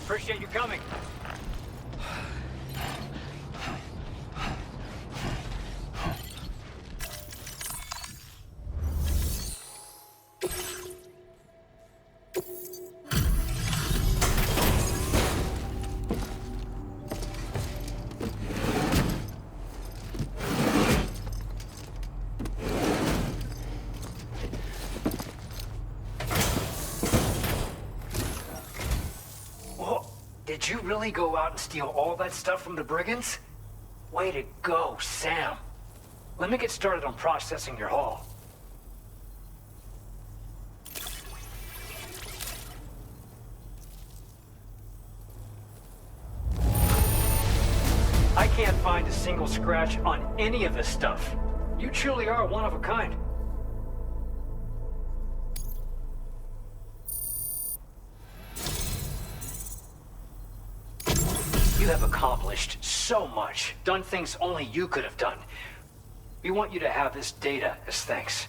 Appreciate you coming. Did you really go out and steal all that stuff from the brigands? Way to go, Sam. Let me get started on processing your haul. I can't find a single scratch on any of this stuff. You truly are one of a kind. You have accomplished so much, done things only you could have done. We want you to have this data as thanks.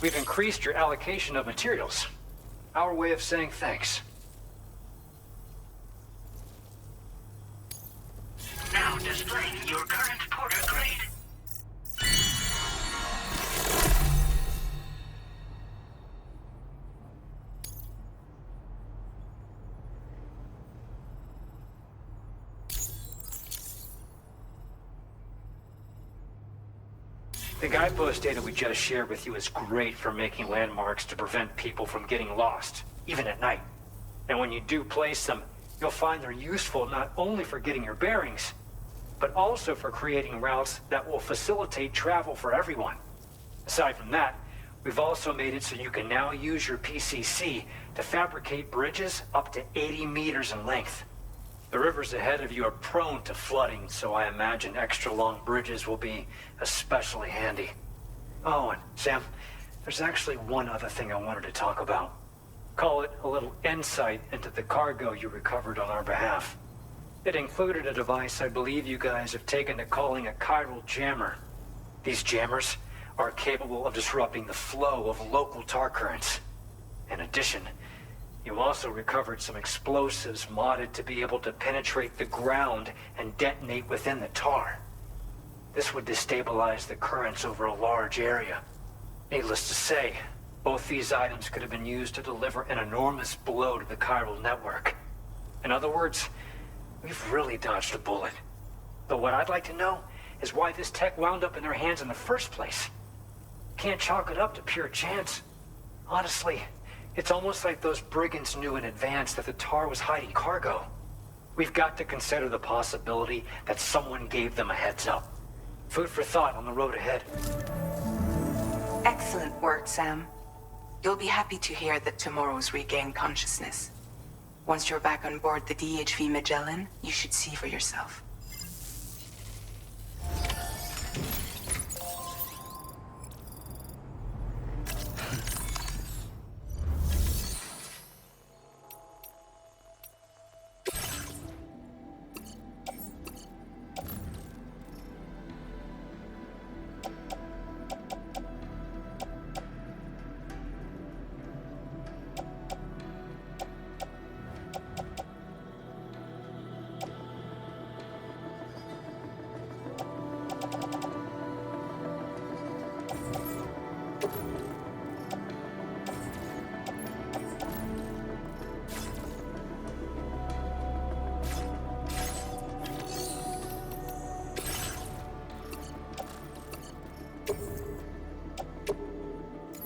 We've increased your allocation of materials. Our way of saying thanks. Now displaying your current porter grade. The guidepost data we just shared with you is great for making landmarks to prevent people from getting lost, even at night. And when you do place them, you'll find they're useful not only for getting your bearings, but also for creating routes that will facilitate travel for everyone. Aside from that, we've also made it so you can now use your PCC to fabricate bridges up to 80 meters in length. The rivers ahead of you are prone to flooding, so I imagine extra long bridges will be especially handy. Oh, and Sam, there's actually one other thing I wanted to talk about. Call it a little insight into the cargo you recovered on our behalf. It included a device I believe you guys have taken to calling a chiral jammer. These jammers are capable of disrupting the flow of local tar currents. In addition, You also recovered some explosives modded to be able to penetrate the ground and detonate within the tar. This would destabilize the currents over a large area. Needless to say, both these items could have been used to deliver an enormous blow to the chiral network. In other words, we've really dodged a bullet. But what I'd like to know is why this tech wound up in their hands in the first place. Can't chalk it up to pure chance. Honestly, it's almost like those brigands knew in advance that the tar was hiding cargo. We've got to consider the possibility that someone gave them a heads up. Food for thought on the road ahead. Excellent work, Sam. You'll be happy to hear that tomorrow's regained consciousness. Once you're back on board the DHV Magellan, you should see for yourself.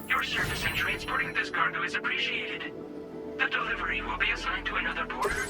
Your service in transporting this cargo is appreciated. The delivery will be assigned to another porter.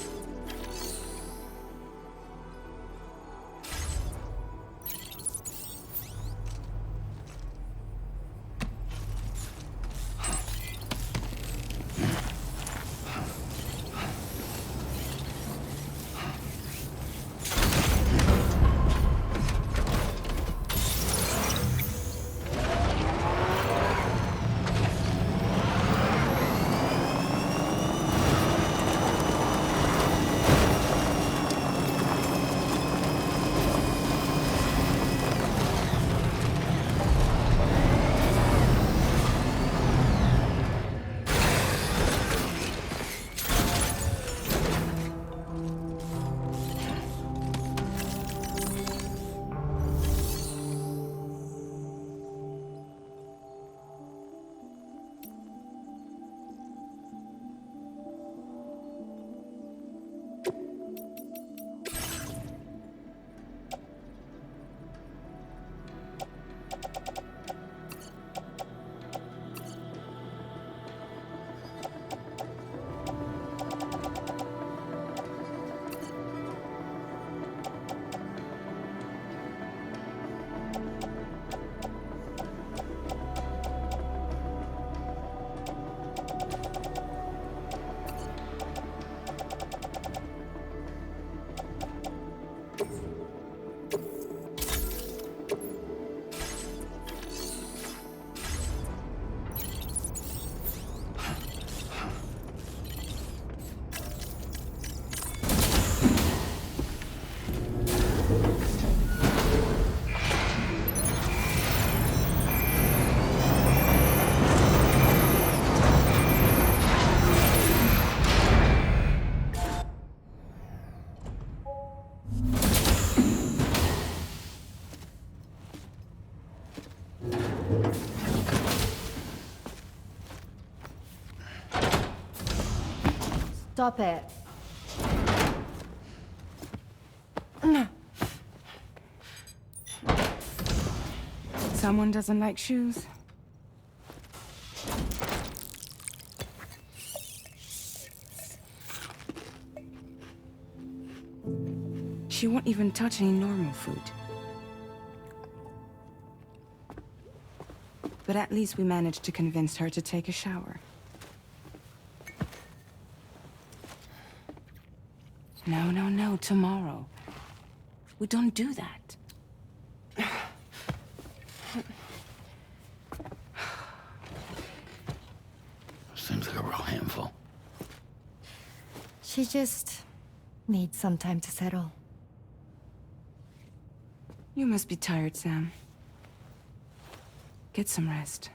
Stop it. Someone doesn't like shoes? She won't even touch any normal food. But at least we managed to convince her to take a shower. No, tomorrow. We don't do that. Seems like a real handful. She just needs some time to settle. You must be tired, Sam. Get some rest.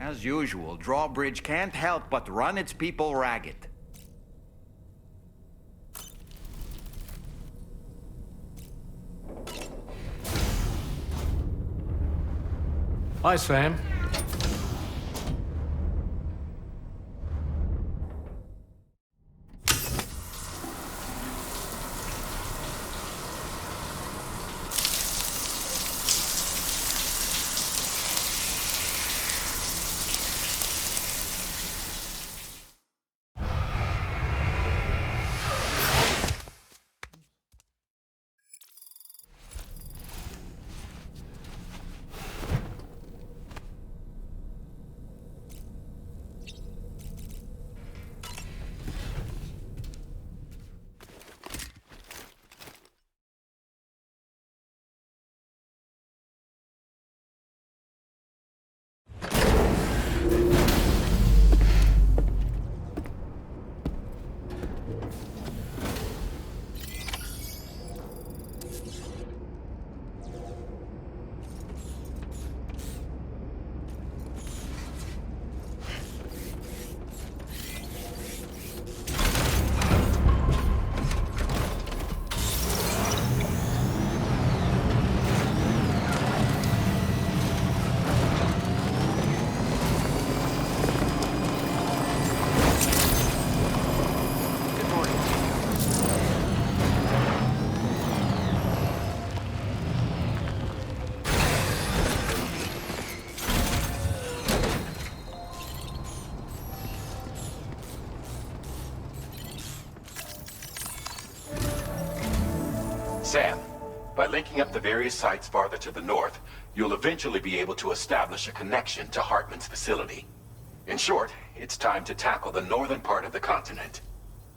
As usual, Drawbridge can't help but run its people ragged. Hi, Sam. Sam, by linking up the various sites farther to the north, you'll eventually be able to establish a connection to Hartman's facility. In short, it's time to tackle the northern part of the continent.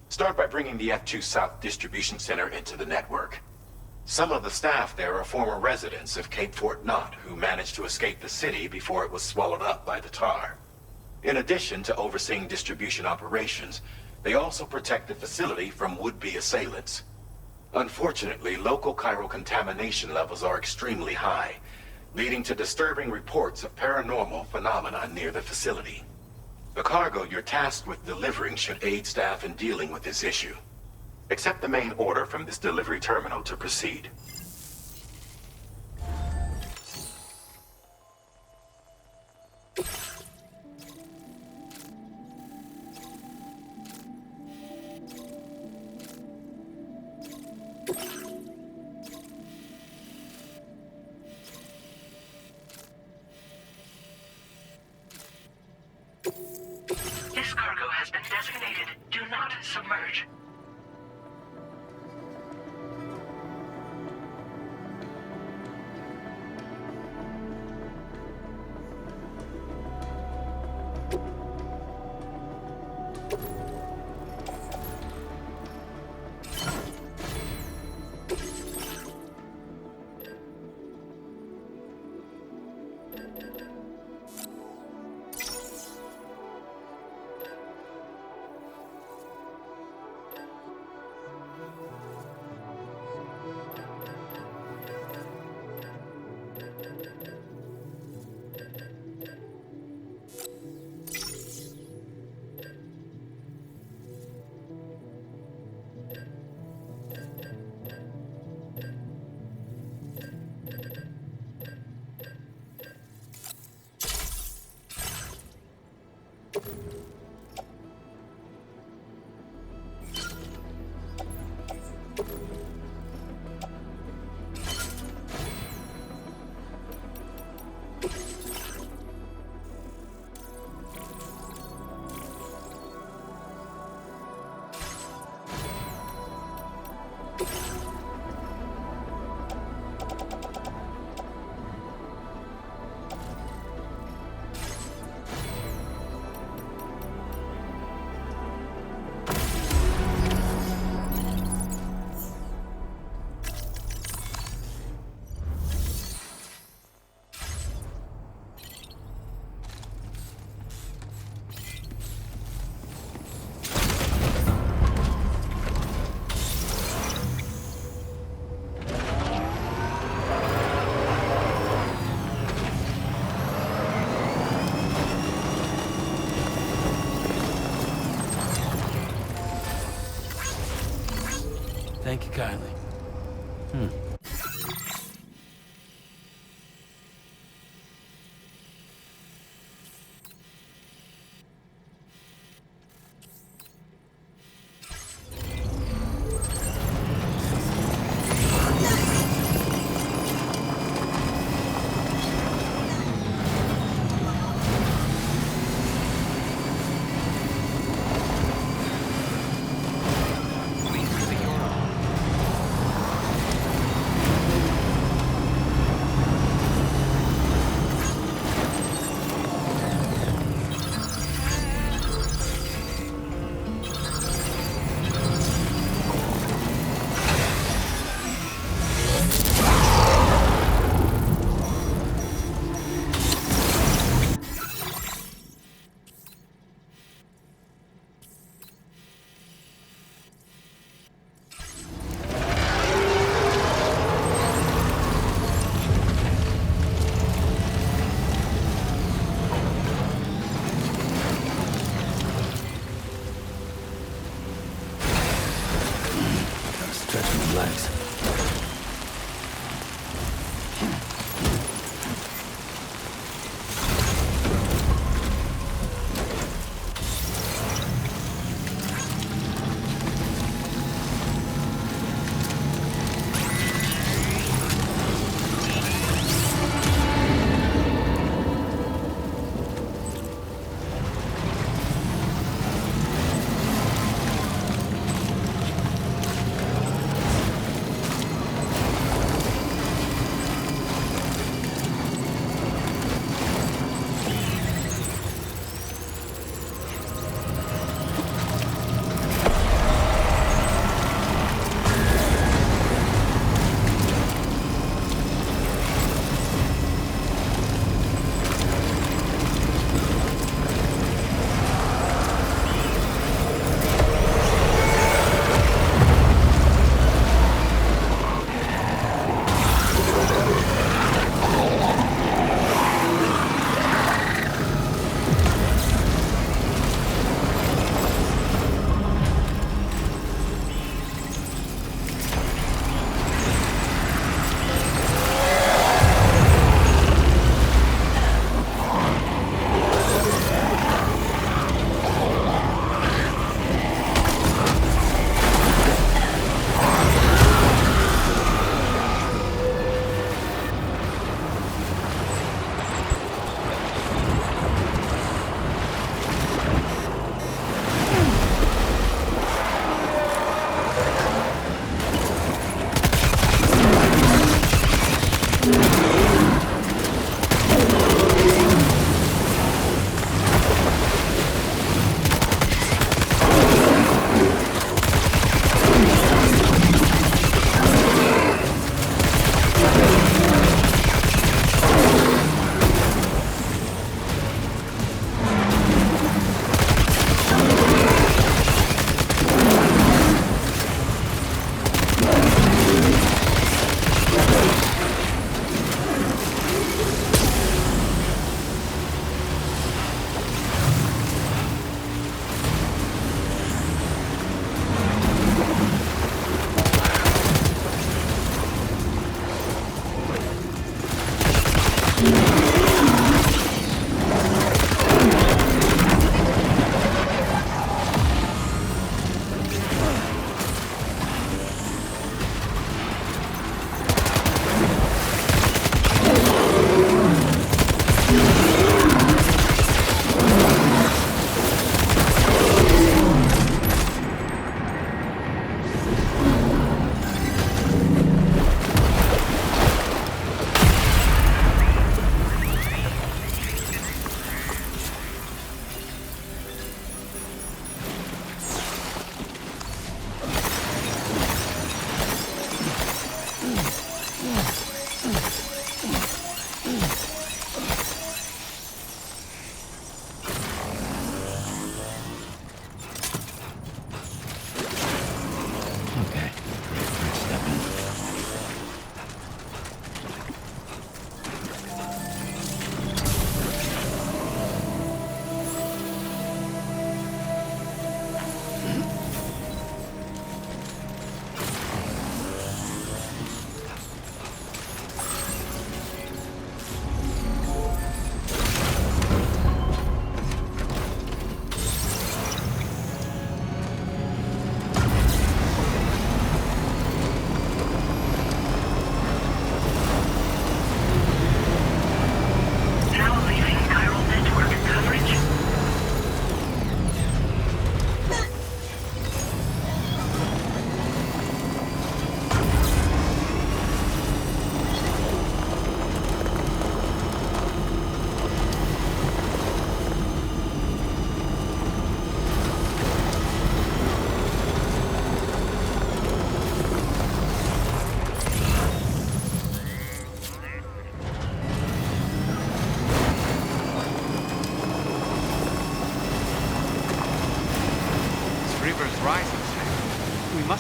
Start by bringing the F2 South Distribution Center into the network. Some of the staff there are former residents of Cape Fort Knott who managed to escape the city before it was swallowed up by the tar. In addition to overseeing distribution operations, they also protect the facility from would-be assailants. Unfortunately, local chiral contamination levels are extremely high, leading to disturbing reports of paranormal phenomena near the facility. The cargo you're tasked with delivering should aid staff in dealing with this issue. Accept the main order from this delivery terminal to proceed. This cargo has been designated Do Not Submerge. Thank you kindly. Stretch my legs.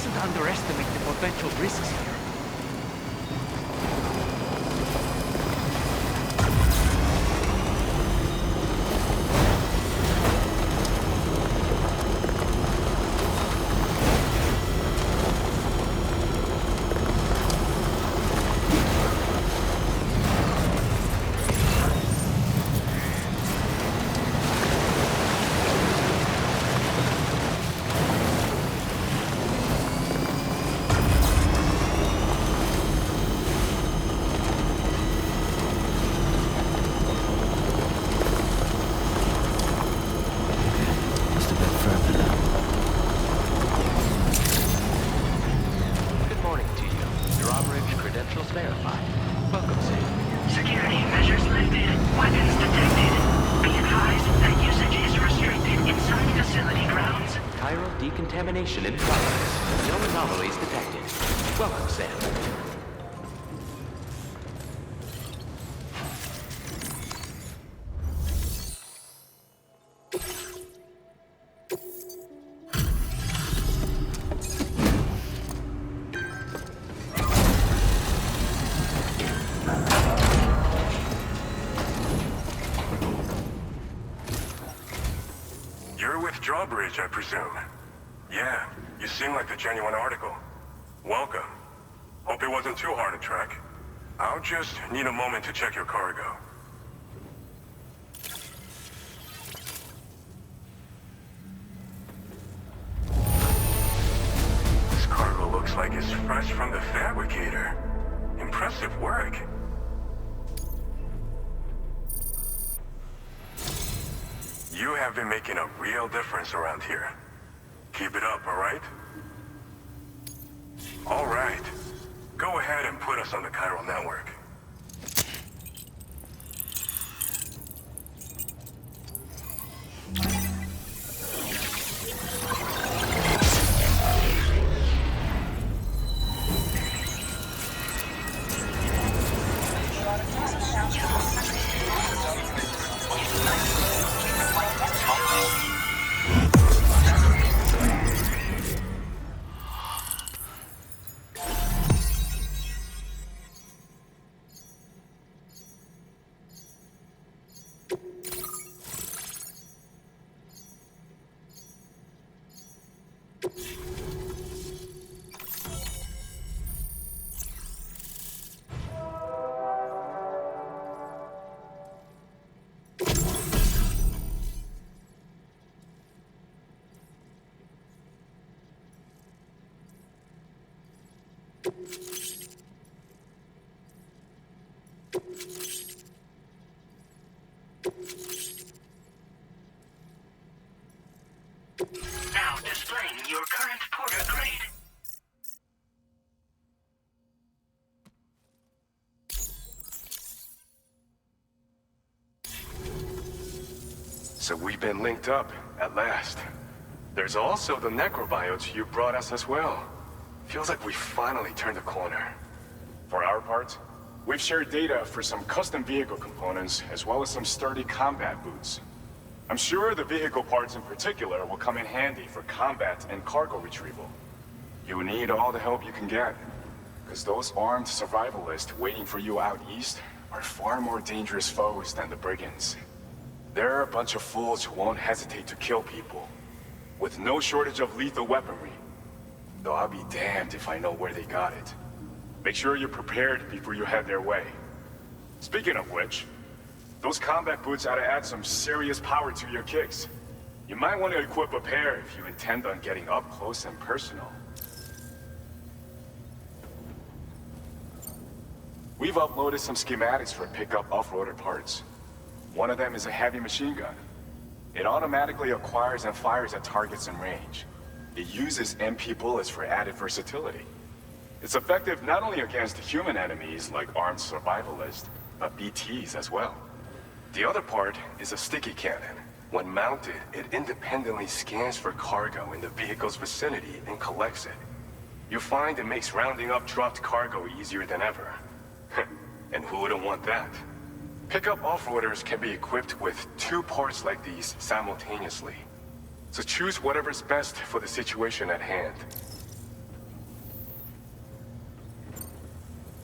mustn't underestimate the potential risks here. Decontamination in progress. No anomalies detected. Welcome, Sam. You're with Drawbridge, I presume. Yeah, you seem like a genuine article. Welcome. Hope it wasn't too hard to track. I'll just need a moment to check your cargo. This cargo looks like it's fresh from the fabricator. Impressive work. You have been making a real difference around here. Keep it up, all right? All right. Go ahead and put us on the chiral network. Now displaying your current porter grade. So we've been linked up, at last. There's also the necrobiotes you brought us as well. Feels like we finally turned a corner. For our part, we've shared data for some custom vehicle components, as well as some sturdy combat boots. I'm sure the vehicle parts in particular will come in handy for combat and cargo retrieval. You need all the help you can get, because those armed survivalists waiting for you out east are far more dangerous foes than the brigands. They're a bunch of fools who won't hesitate to kill people, with no shortage of lethal weaponry. Though I'll be damned if I know where they got it. Make sure you're prepared before you head their way. Speaking of which, those combat boots ought to add some serious power to your kicks. You might want to equip a pair if you intend on getting up close and personal. We've uploaded some schematics for pickup off-roader parts. One of them is a heavy machine gun. It automatically acquires and fires at targets in range. It uses MP bullets for added versatility. It's effective not only against human enemies like armed survivalists, but BTs as well. The other part is a sticky cannon. When mounted, it independently scans for cargo in the vehicle's vicinity and collects it. You find it makes rounding up dropped cargo easier than ever. And who wouldn't want that? Pickup off-roaders can be equipped with 2 parts like these simultaneously. So choose whatever's best for the situation at hand.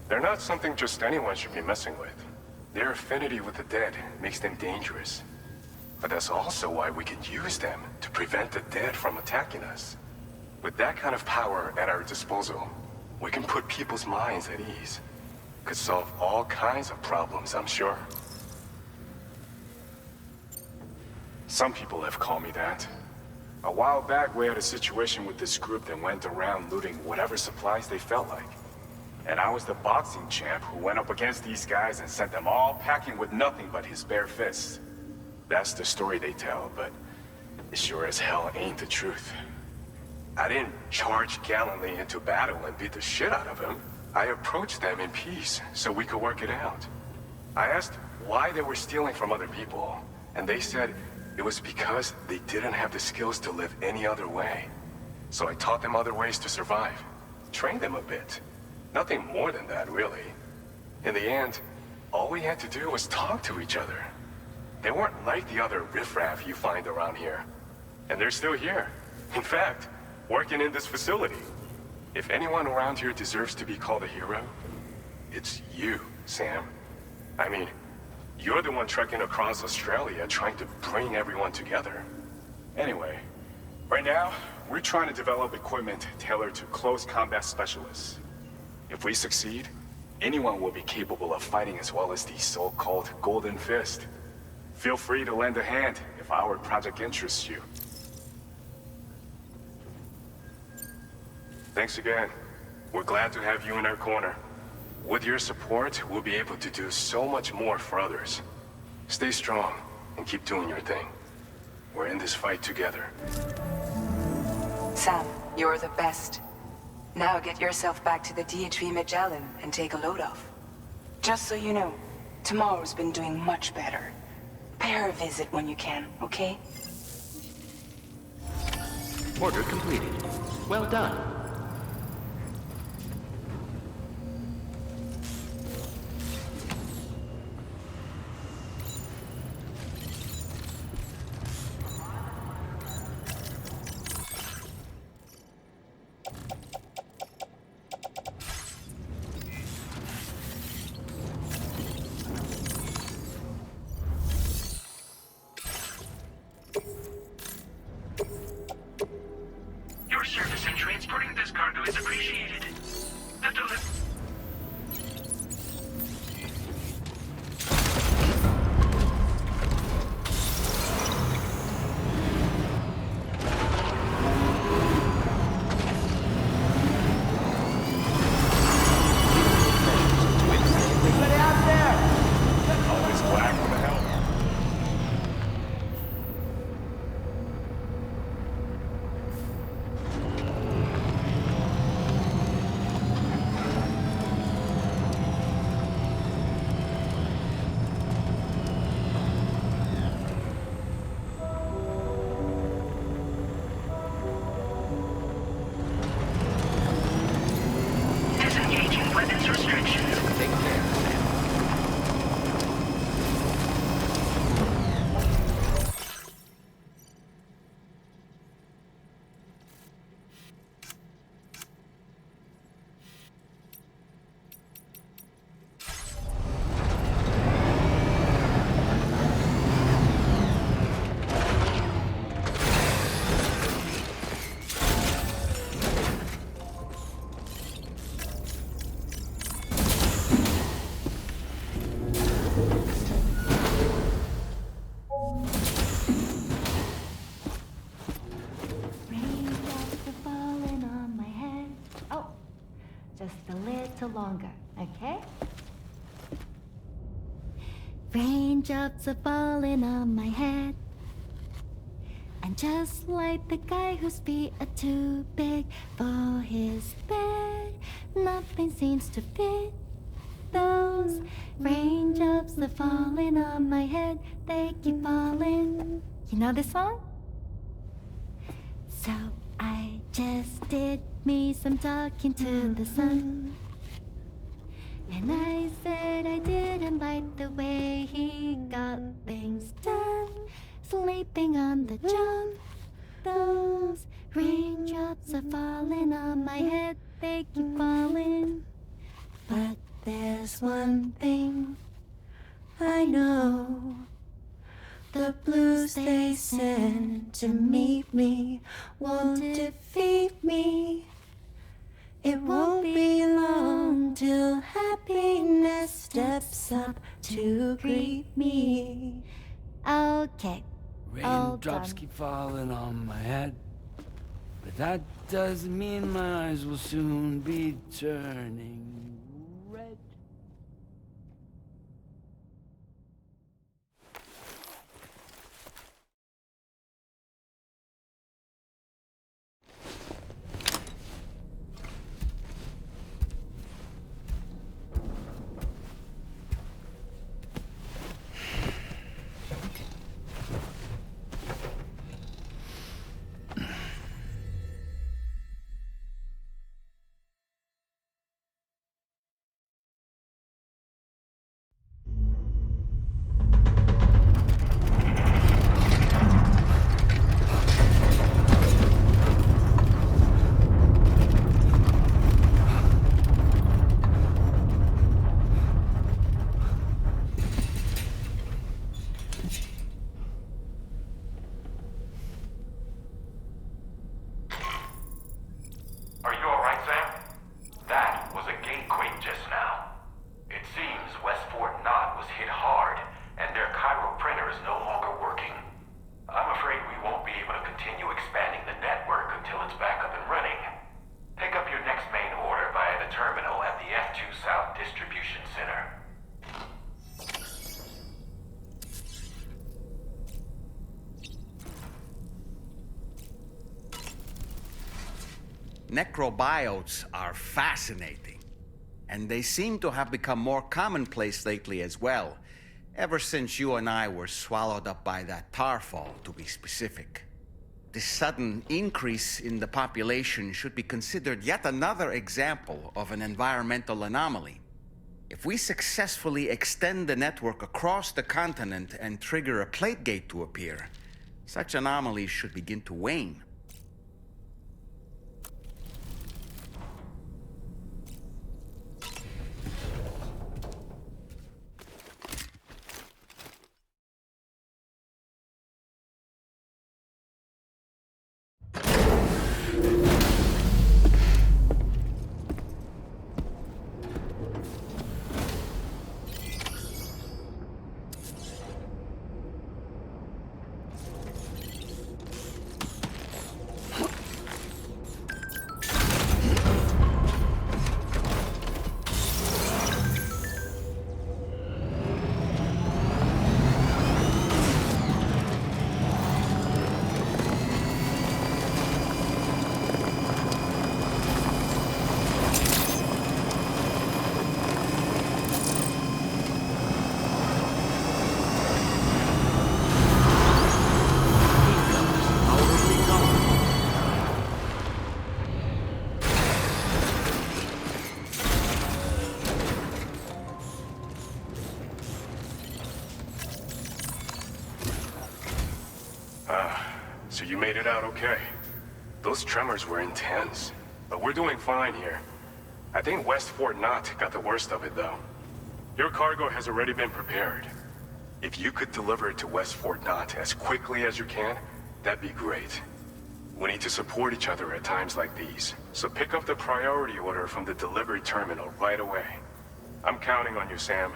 They're not something just anyone should be messing with. Their affinity with the dead makes them dangerous. But that's also why we can use them to prevent the dead from attacking us. With that kind of power at our disposal, we can put people's minds at ease. Could solve all kinds of problems, I'm sure. Some people have called me that. A while back, we had a situation with this group that went around looting whatever supplies they felt like. And I was the boxing champ who went up against these guys and sent them all packing with nothing but his bare fists. That's the story they tell, but it sure as hell ain't the truth. I didn't charge gallantly into battle and beat the shit out of them. I approached them in peace so we could work it out. I asked why they were stealing from other people, and they said it was because they didn't have the skills to live any other way. So I taught them other ways to survive, trained them a bit. Nothing more than that, really. In the end, all we had to do was talk to each other. They weren't like the other riffraff you find around here. And they're still here. In fact, working in this facility. If anyone around here deserves to be called a hero, it's you, Sam. I mean, you're the one trekking across Australia trying to bring everyone together. Anyway, right now, we're trying to develop equipment tailored to close combat specialists. If we succeed, anyone will be capable of fighting as well as the so-called Golden Fist. Feel free to lend a hand if our project interests you. Thanks again. We're glad to have you in our corner. With your support, we'll be able to do so much more for others. Stay strong and keep doing your thing. We're in this fight together. Sam, you're the best. Now get yourself back to the DHV Magellan and take a load off. Just so you know, tomorrow's been doing much better. Pay her a visit when you can, okay? Order completed. Well done. Your service in transporting this cargo is appreciated. The delivery... Always black with a helmet. Disengaging weapons restrictions. Take care, Sam. Raindrops are falling on my head. Oh, just a little longer, okay? Raindrops are falling on my head. And just like the guy whose feet are too big for his bed, nothing seems to fit. Those raindrops are falling on my head, they keep falling. You know this song? So I just did me some talking to the sun. And I said I didn't like the way he got things done. Sleeping on the job. Those raindrops are falling on my head, they keep falling. But there's one thing I know. The blues they send to meet me won't defeat me. It won't be long till happiness steps up to greet me. Okay. Raindrops keep falling on my head, but that doesn't mean my eyes will soon be turning red. Are you alright, Sam? That was a gateway just now. It seems West Fort Knott was hit hard, and their Cairo printer is no longer working. I'm afraid we won't be able to continue expanding the network until it's back up and running. Pick up your next main order via the terminal at the F2 South Distribution Center. Necrobiotes are fascinating, and they seem to have become more commonplace lately as well, ever since you and I were swallowed up by that tarfall, to be specific. This sudden increase in the population should be considered yet another example of an environmental anomaly. If we successfully extend the network across the continent and trigger a plate gate to appear, such anomalies should begin to wane. So you made it out okay. Those tremors were intense, but we're doing fine here. I think West Fort Knott got the worst of it, though. Your cargo has already been prepared. If you could deliver it to West Fort Knott as quickly as you can, that'd be great. We need to support each other at times like these, so pick up the priority order from the delivery terminal right away. I'm counting on you, Sam.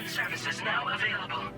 services now available.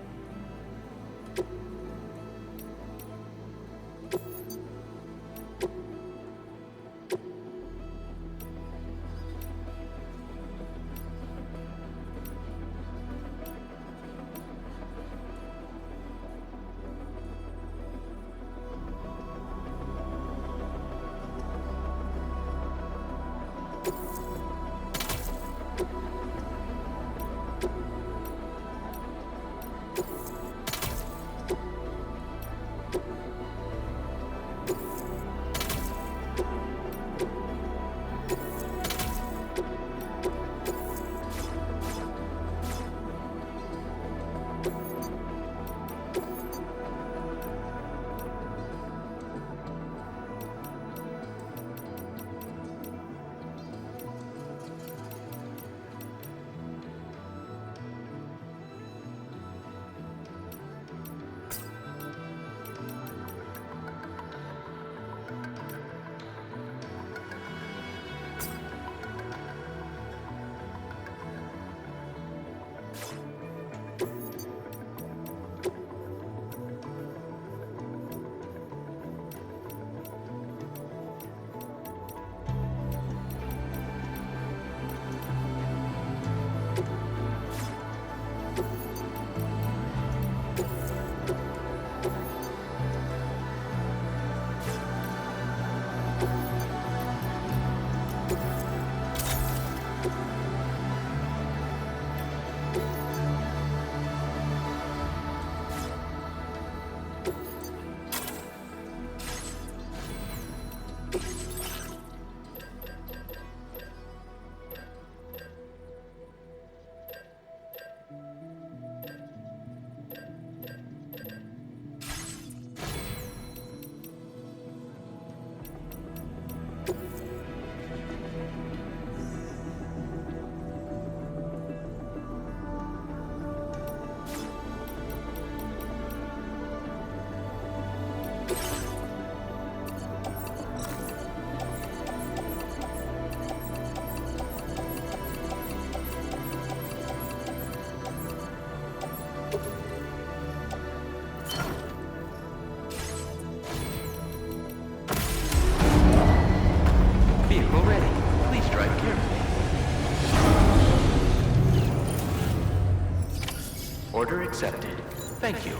Order accepted. Thank you.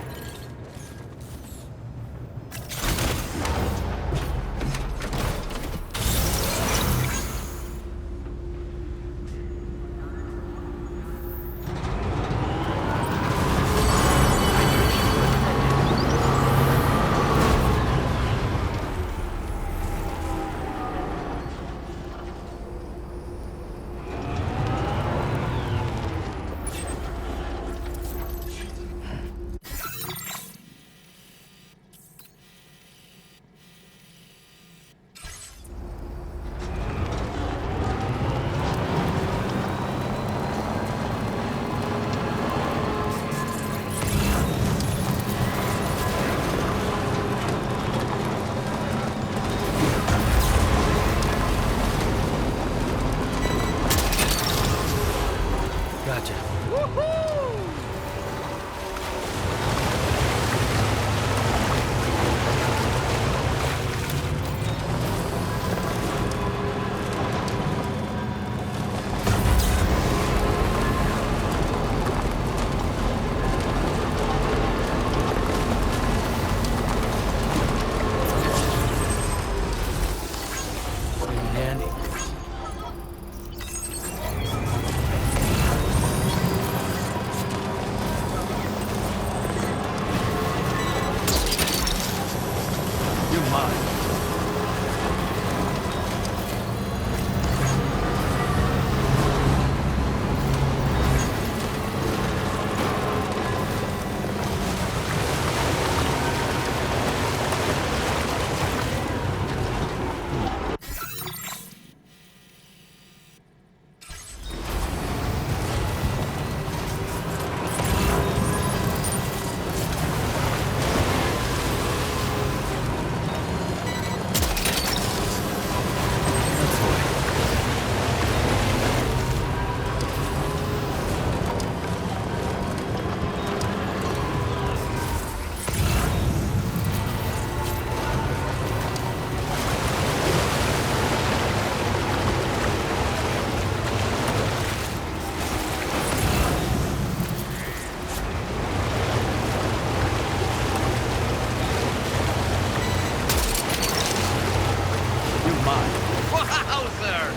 together!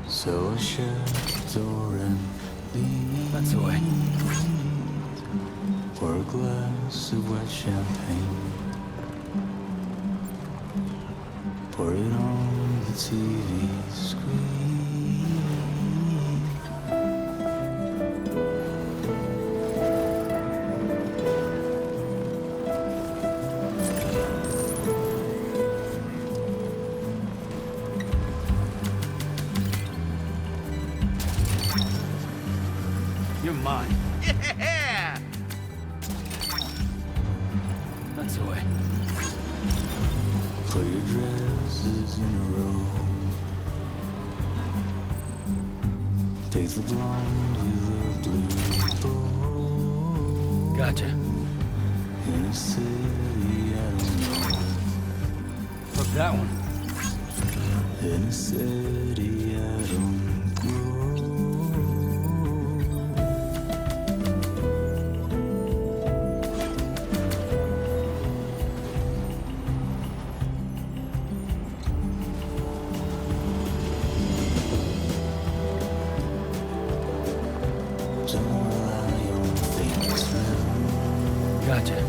So shut the door and leave. That's the way. Pour a glass of wet champagne. Pour it on the TV screen. You're mine. Yeah! That's the way. Put your dresses in a row. Take the blonde with the blue bow. Gotcha. In a city I don't know. Hook that one. In a city I don't know. Gotcha.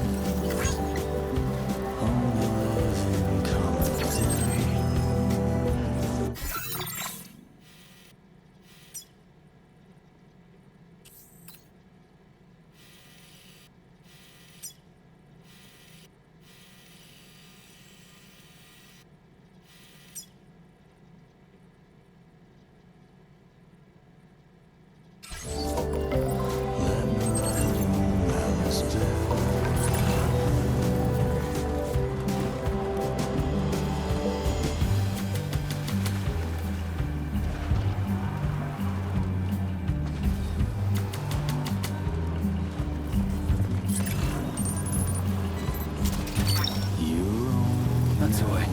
That's the way.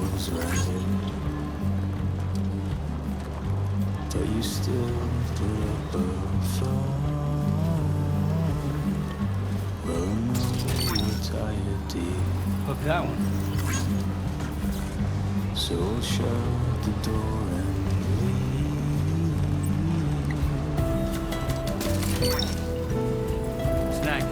But you still put up a fight. Well, I know you're tired, dear. Hook that one. So we'll shut the door and leave. Snack.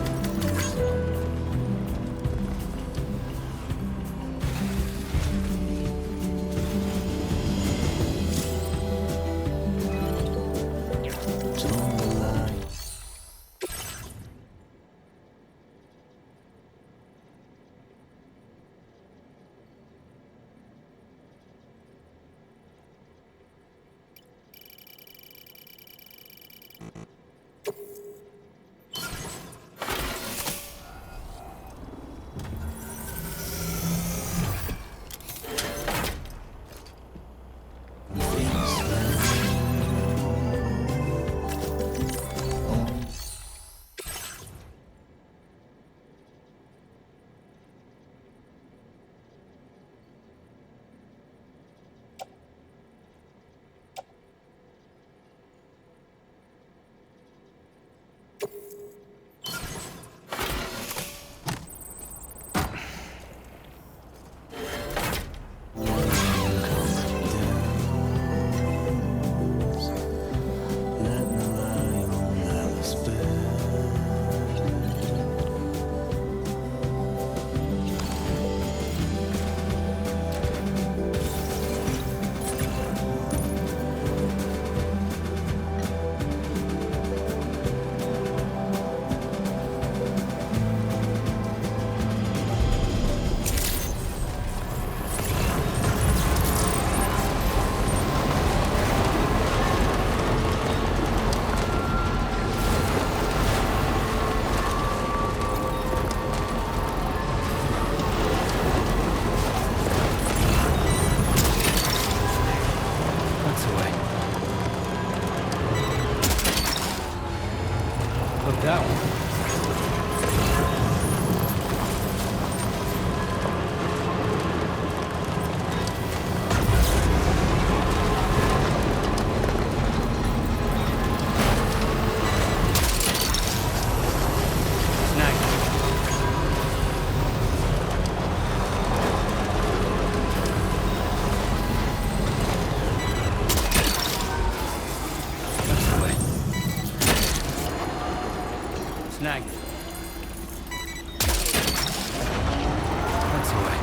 that one. Snag it. That's the way.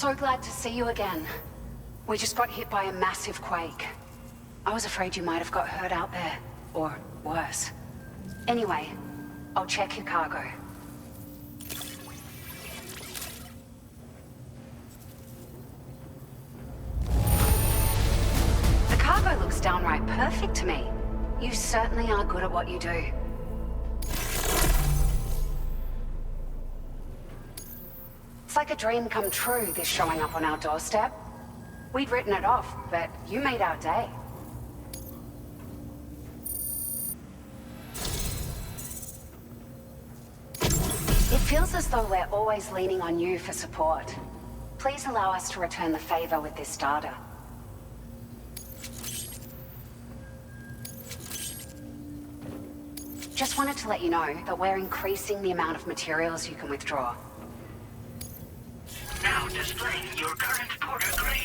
So glad to see you again. We just got hit by a massive quake. I was afraid you might have got hurt out there, or worse. Anyway, I'll check your cargo. The cargo looks downright perfect to me. You certainly are good at what you do. It's like a dream come true, this showing up on our doorstep. We'd written it off, but you made our day. It feels as though we're always leaning on you for support. Please allow us to return the favor with this data. Just wanted to let you know that we're increasing the amount of materials you can withdraw. Now displaying your current porter grade.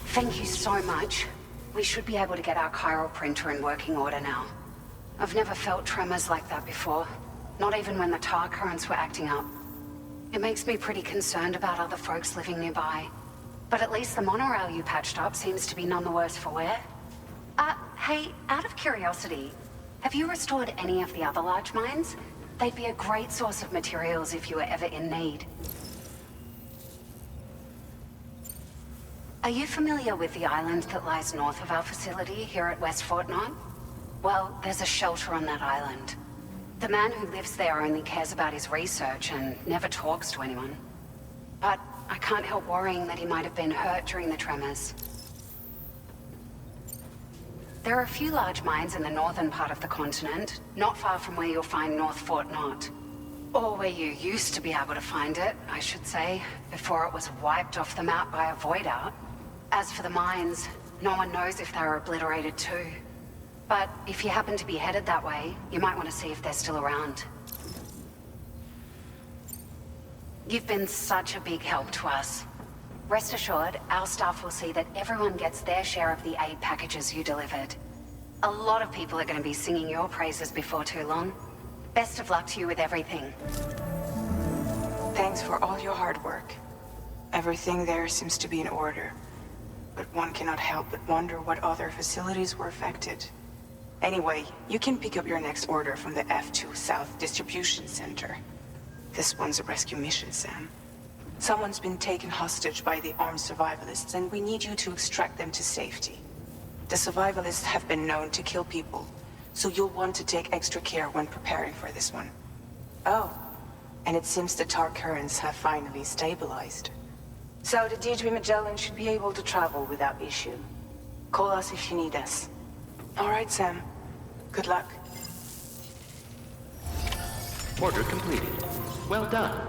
Thank you so much. We should be able to get our chiral printer in working order now. I've never felt tremors like that before, not even when the tar currents were acting up. It makes me pretty concerned about other folks living nearby. But at least the monorail you patched up seems to be none the worse for wear. Hey, out of curiosity, have you restored any of the other large mines? They'd be a great source of materials if you were ever in need. Are you familiar with the island that lies north of our facility here at West Fort Knot? Well, there's a shelter on that island. The man who lives there only cares about his research and never talks to anyone. But I can't help worrying that he might have been hurt during the tremors. There are a few large mines in the northern part of the continent, not far from where you'll find North Fort Knot. Or where you used to be able to find it, I should say, before it was wiped off the map by a void out. As for the mines, no one knows if they were obliterated too. But if you happen to be headed that way, you might want to see if they're still around. You've been such a big help to us. Rest assured, our staff will see that everyone gets their share of the aid packages you delivered. A lot of people are going to be singing your praises before too long. Best of luck to you with everything. Thanks for all your hard work. Everything there seems to be in order. But one cannot help but wonder what other facilities were affected. Anyway, you can pick up your next order from the F2 South Distribution Center. This one's a rescue mission, Sam. Someone's been taken hostage by the armed survivalists, and we need you to extract them to safety. The survivalists have been known to kill people, so you'll want to take extra care when preparing for this one. Oh, and it seems the tar currents have finally stabilized. So the DHB Magellan should be able to travel without issue. Call us if you need us. All right, Sam. Good luck. Order completed. Well done.